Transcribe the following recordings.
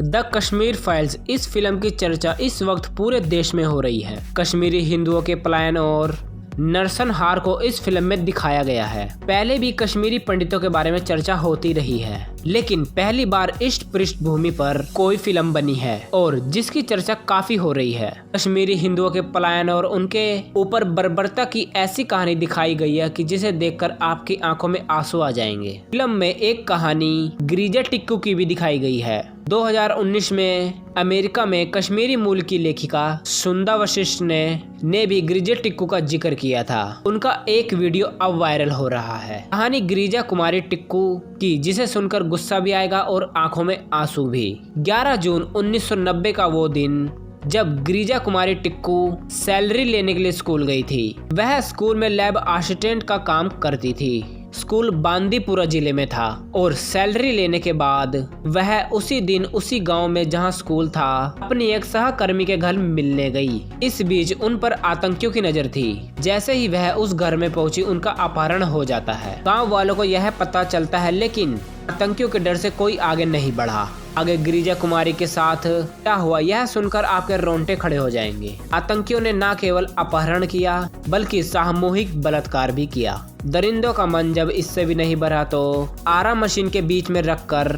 The Kashmir files, इस film की चर्चा इस वक्त पूरे देश में हो रही है। कश्मीरी हिंदुओं के पलायन और नरसंहार को इस फिल्म में दिखाया गया है। पहले भी कश्मीरी पंडितों के बारे में चर्चा होती रही है, लेकिन पहली बार इस पृष्ठभूमि पर कोई फिल्म बनी है और जिसकी चर्चा काफी हो रही है। कश्मीरी हिंदुओं के पलायन और उनके ऊपर बर्बरता की ऐसी कहानी दिखाई गई है कि जिसे देखकर आपकी आंखों में आंसू आ जाएंगे। फिल्म में एक कहानी गिरिजा टिक्कू की भी दिखाई गई है। 2019 में अमेरिका में कश्मीरी मूल की लेखिका सुंदा वशिष्ठ ने भी गिरिजा टिक्कू का जिक्र किया था। उनका एक वीडियो अब वायरल हो रहा है। कहानी गिरिजा कुमारी टिक्कू की, जिसे सुनकर गुस्सा भी आएगा और आंखों में आंसू भी। 11 जून 1990 का वो दिन जब गिरिजा कुमारी टिक्कू सैलरी लेने के लिए स्कूल गई थी। वह स्कूल में लैब असिस्टेंट का काम करती थी। स्कूल बांदीपुरा जिले में था और सैलरी लेने के बाद वह उसी दिन उसी गांव में जहां स्कूल था अपनी एक सहकर्मी के घर मिलने गई। इस बीच उन पर आतंकियों की नजर थी। जैसे ही वह उस घर में पहुंची, उनका अपहरण हो जाता है। गांव वालों को यह पता चलता है, लेकिन आतंकियों के डर से कोई आगे नहीं बढ़ा। आगे गिरिजा कुमारी के साथ क्या हुआ यह सुनकर आपके रोंगटे खड़े हो जाएंगे। आतंकियों ने न केवल अपहरण किया बल्कि सामूहिक बलात्कार भी किया। दरिंदों का मन जब इससे भी नहीं भरा तो आरा मशीन के बीच में रखकर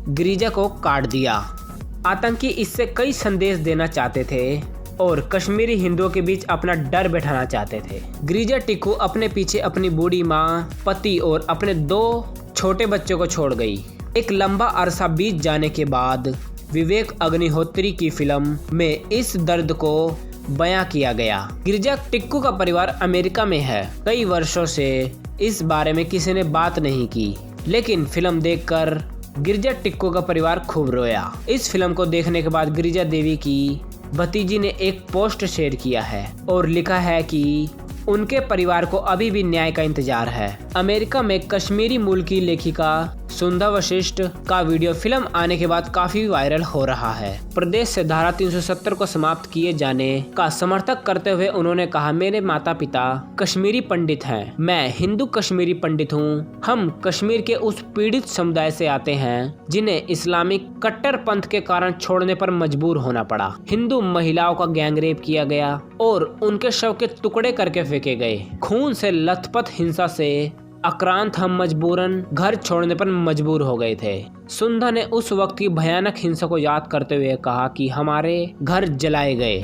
गिरिजा को काट दिया। आतंकी इससे कई संदेश देना चाहते थे और कश्मीरी हिंदुओं के बीच अपना डर बैठाना चाहते थे। गिरिजा टिक्कू अपने पीछे अपनी बूढ़ी माँ, पति और अपने 2 छोटे बच्चों को छोड़ गई। एक लंबा अरसा बीत जाने के बाद विवेक अग्निहोत्री की फिल्म में इस दर्द को बयां किया गया। गिरिजा टिक्कू का परिवार अमेरिका में है। कई वर्षों से इस बारे में किसी ने बात नहीं की, लेकिन फिल्म देखकर गिरिजा टिक्कू का परिवार खूब रोया। इस फिल्म को देखने के बाद गिरिजा देवी की भतीजी ने एक पोस्ट शेयर किया है और लिखा है कि उनके परिवार को अभी भी न्याय का इंतजार है। अमेरिका में कश्मीरी मूल की लेखिका सुंदा वशिष्ठ का वीडियो फिल्म आने के बाद काफी वायरल हो रहा है। प्रदेश से धारा 370 को समाप्त किए जाने का समर्थक करते हुए उन्होंने कहा, मेरे माता पिता कश्मीरी पंडित हैं। मैं हिंदू कश्मीरी पंडित हूँ। हम कश्मीर के उस पीड़ित समुदाय से आते हैं जिन्हें इस्लामिक कट्टरपंथ के कारण छोड़ने पर मजबूर होना पड़ा। हिंदू महिलाओं का गैंगरेप किया गया और उनके शव के टुकड़े करके फेंके गए। खून से लथपथ हिंसा से आक्रांत हम मजबूरन घर छोड़ने पर मजबूर हो गए थे। सुंदा ने उस वक्त की भयानक हिंसा को याद करते हुए कहा कि हमारे घर जलाए गए,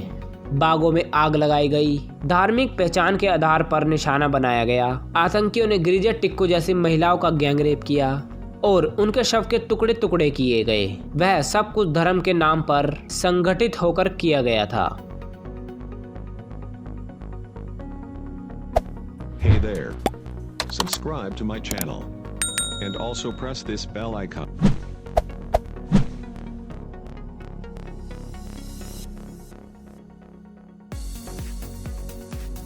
बागों में आग लगाई गई, धार्मिक पहचान के आधार पर निशाना बनाया गया। आतंकियों ने गिरिजा टिक्कू जैसी महिलाओं का गैंगरेप किया और उनके शव के टुकड़े टुकड़े किए गए। वह सब कुछ धर्म के नाम पर संगठित होकर किया गया था। Hey there. Subscribe to my channel and also press this bell icon.